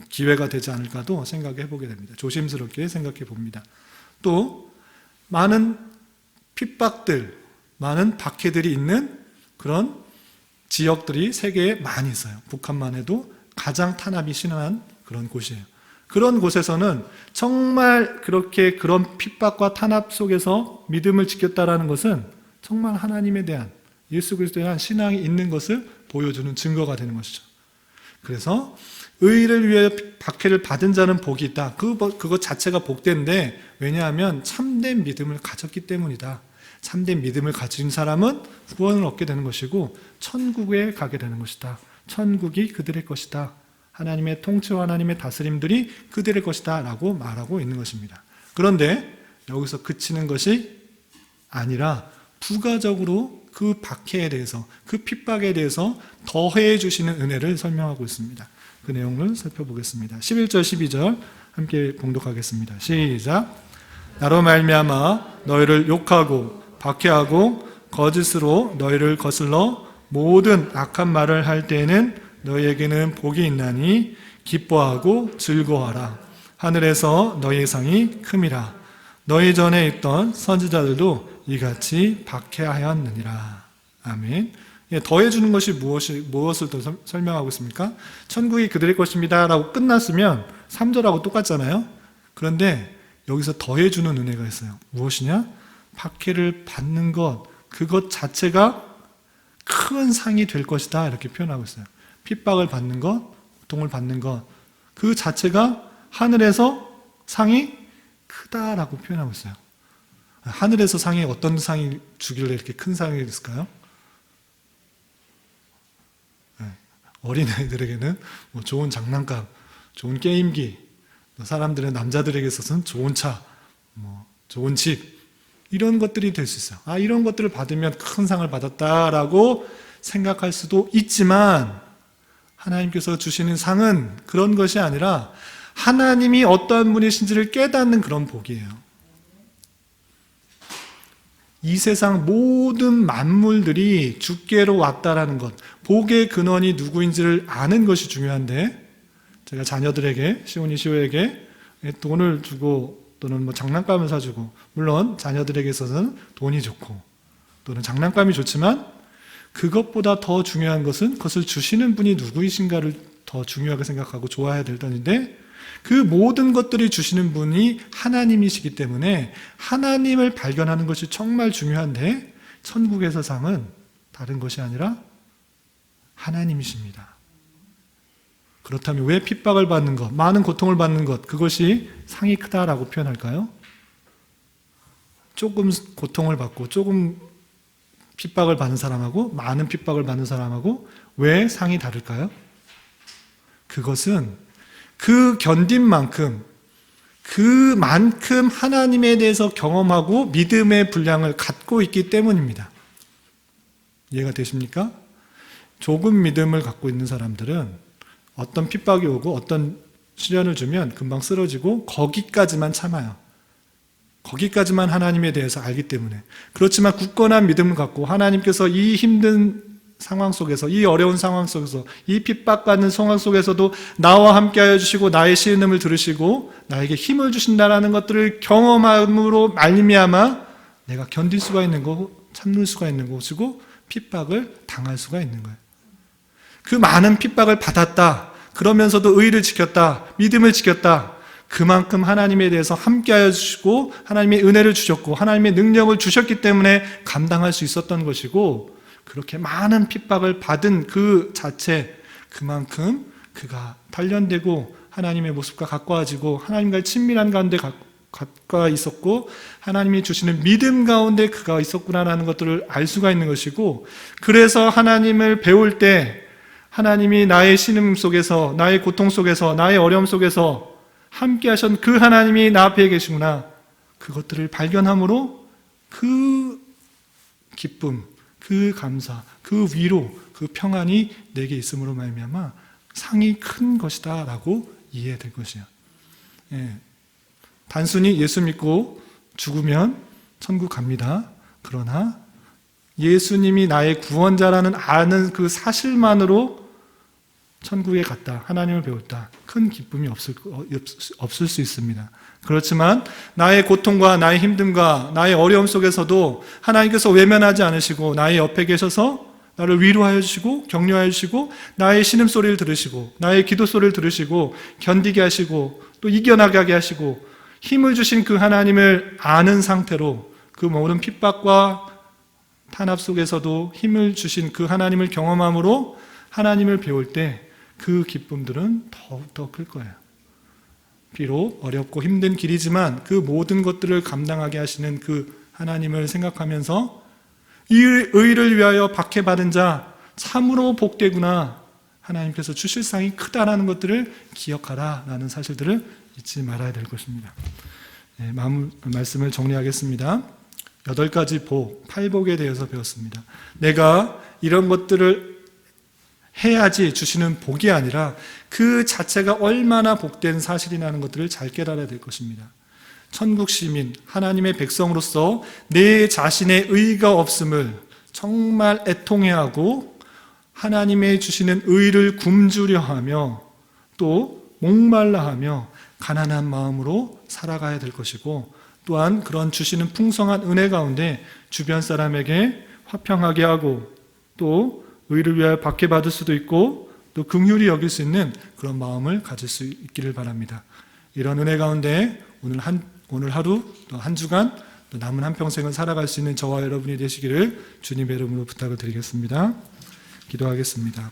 기회가 되지 않을까도 생각해 보게 됩니다. 조심스럽게 생각해 봅니다. 또 많은 핍박들, 많은 박해들이 있는 그런 지역들이 세계에 많이 있어요. 북한만 해도 가장 탄압이 심한 그런 곳이에요. 그런 곳에서는 정말 그렇게 그런 핍박과 탄압 속에서 믿음을 지켰다라는 것은 정말 하나님에 대한, 예수 그리스도에 대한 신앙이 있는 것을 보여주는 증거가 되는 것이죠. 그래서 의를 위해 박해를 받은 자는 복이 있다. 그것 자체가 복된데, 왜냐하면 참된 믿음을 가졌기 때문이다. 참된 믿음을 가진 사람은 구원을 얻게 되는 것이고 천국에 가게 되는 것이다. 천국이 그들의 것이다. 하나님의 통치와 하나님의 다스림들이 그들의 것이다 라고 말하고 있는 것입니다. 그런데 여기서 그치는 것이 아니라 부가적으로 그 박해에 대해서, 그 핍박에 대해서 더해 주시는 은혜를 설명하고 있습니다. 그 내용을 살펴보겠습니다. 11절 12절 함께 봉독하겠습니다. 시작. 나로 말미암아 너희를 욕하고 박해하고 거짓으로 너희를 거슬러 모든 악한 말을 할 때에는 너희에게는 복이 있나니 기뻐하고 즐거워하라. 하늘에서 너희의 상이 큼이라. 너희 전에 있던 선지자들도 이같이 박해하였느니라. 아멘. 더해주는 것이 무엇을 더 설명하고 있습니까? 천국이 그들의 것입니다 라고 끝났으면 3절하고 똑같잖아요. 그런데 여기서 더해주는 은혜가 있어요. 무엇이냐? 박해를 받는 것, 그것 자체가 큰 상이 될 것이다 이렇게 표현하고 있어요. 핍박을 받는 것, 고통을 받는 것, 그 자체가 하늘에서 상이 크다라고 표현하고 있어요. 하늘에서 상이 어떤 상이 주길래 이렇게 큰 상이 있을까요? 어린아이들에게는 뭐 좋은 장난감, 좋은 게임기, 사람들은 남자들에게 있어서는 좋은 차, 뭐 좋은 집, 이런 것들이 될 수 있어요. 이런 것들을 받으면 큰 상을 받았다라고 생각할 수도 있지만, 하나님께서 주시는 상은 그런 것이 아니라 하나님이 어떠한 분이신지를 깨닫는 그런 복이에요. 이 세상 모든 만물들이 주께로 왔다라는 것, 복의 근원이 누구인지를 아는 것이 중요한데, 제가 자녀들에게, 시온이에게 돈을 주고 또는 뭐 장난감을 사주고, 물론 자녀들에게 있어서는 돈이 좋고 또는 장난감이 좋지만, 그것보다 더 중요한 것은 그것을 주시는 분이 누구이신가를 더 중요하게 생각하고 좋아해야 될 터인데, 그 모든 것들이 주시는 분이 하나님이시기 때문에 하나님을 발견하는 것이 정말 중요한데, 천국에서 상은 다른 것이 아니라 하나님이십니다. 그렇다면 왜 핍박을 받는 것, 많은 고통을 받는 것, 그것이 상이 크다라고 표현할까요? 조금 고통을 받고 조금 핍박을 받는 사람하고 많은 핍박을 받는 사람하고 왜 상이 다를까요? 그것은 그 견딘 만큼, 그만큼 하나님에 대해서 경험하고 믿음의 분량을 갖고 있기 때문입니다. 이해가 되십니까? 조금 믿음을 갖고 있는 사람들은 어떤 핍박이 오고 어떤 시련을 주면 금방 쓰러지고 거기까지만 참아요. 거기까지만 하나님에 대해서 알기 때문에. 그렇지만 굳건한 믿음을 갖고 하나님께서 이 힘든 상황 속에서, 이 어려운 상황 속에서, 이 핍박받는 상황 속에서도 나와 함께하여 주시고 나의 신음을 들으시고 나에게 힘을 주신다는 것들을 경험함으로 말미암아 내가 견딜 수가 있는 거고 참을 수가 있는 것이고 핍박을 당할 수가 있는 거예요. 그 많은 핍박을 받았다, 그러면서도 의를 지켰다, 믿음을 지켰다, 그만큼 하나님에 대해서 함께하여 주시고 하나님의 은혜를 주셨고 하나님의 능력을 주셨기 때문에 감당할 수 있었던 것이고, 그렇게 많은 핍박을 받은 그 자체, 그만큼 그가 단련되고 하나님의 모습과 가까워지고 하나님과의 친밀한 가운데 가까이 있었고 하나님이 주시는 믿음 가운데 그가 있었구나라는 것들을 알 수가 있는 것이고, 그래서 하나님을 배울 때 하나님이 나의 신음 속에서, 나의 고통 속에서, 나의 어려움 속에서 함께 하신 그 하나님이 나 앞에 계시구나, 그것들을 발견함으로 그 기쁨, 그 감사, 그 위로, 그 평안이 내게 있음으로 말미암아 상이 큰 것이다 라고 이해될 것이에요. 단순히 예수 믿고 죽으면 천국 갑니다. 그러나 예수님이 나의 구원자라는 아는 그 사실만으로 천국에 갔다, 하나님을 배웠다, 큰 기쁨이 없을 수 있습니다. 그렇지만 나의 고통과 나의 힘듦과 나의 어려움 속에서도 하나님께서 외면하지 않으시고 나의 옆에 계셔서 나를 위로하여 주시고 격려하여 주시고 나의 신음소리를 들으시고 나의 기도소리를 들으시고 견디게 하시고 또 이겨나가게 하시고 힘을 주신 그 하나님을 아는 상태로 그 모든 핍박과 탄압 속에서도 힘을 주신 그 하나님을 경험함으로 하나님을 배울 때 그 기쁨들은 더욱더 클 거예요. 비록 어렵고 힘든 길이지만 그 모든 것들을 감당하게 하시는 그 하나님을 생각하면서 이 의를 위하여 박해받은 자 참으로 복되구나, 하나님께서 주실 상이 크다라는 것들을 기억하라 라는 사실들을 잊지 말아야 될 것입니다. 말씀을 정리하겠습니다. 8가지 복, 팔복에 대해서 배웠습니다. 내가 이런 것들을 해야지 주시는 복이 아니라 그 자체가 얼마나 복된 사실이라는 것들을 잘 깨달아야 될 것입니다. 천국 시민, 하나님의 백성으로서 내 자신의 의가 없음을 정말 애통해하고 하나님의 주시는 의를 굶주려 하며 또 목말라 하며 가난한 마음으로 살아가야 될 것이고, 또한 그런 주시는 풍성한 은혜 가운데 주변 사람에게 화평하게 하고 또 의를 위하여 박해받을 수도 있고 또 긍휼히 여길 수 있는 그런 마음을 가질 수 있기를 바랍니다. 이런 은혜 가운데 오늘 하루 또 한 주간 또 남은 한평생을 살아갈 수 있는 저와 여러분이 되시기를 주님의 이름으로 부탁을 드리겠습니다. 기도하겠습니다.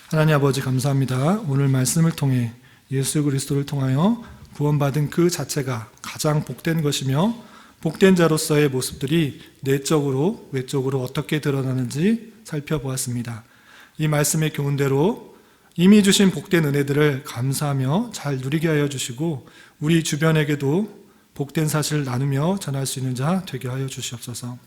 하나님 아버지 감사합니다. 오늘 말씀을 통해 예수 그리스도를 통하여 구원받은 그 자체가 가장 복된 것이며 복된 자로서의 모습들이 내적으로 외적으로 어떻게 드러나는지 살펴보았습니다. 이 말씀의 교훈대로 이미 주신 복된 은혜들을 감사하며 잘 누리게 하여 주시고 우리 주변에게도 복된 사실을 나누며 전할 수 있는 자 되게 하여 주시옵소서.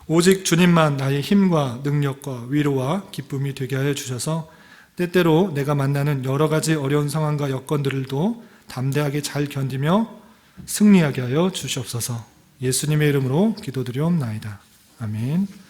오직 주님만 나의 힘과 능력과 위로와 기쁨이 되게 하여 주셔서 때때로 내가 만나는 여러 가지 어려운 상황과 여건들도 담대하게 잘 견디며 승리하게 하여 주시옵소서. 예수님의 이름으로 기도드리옵나이다. 아멘.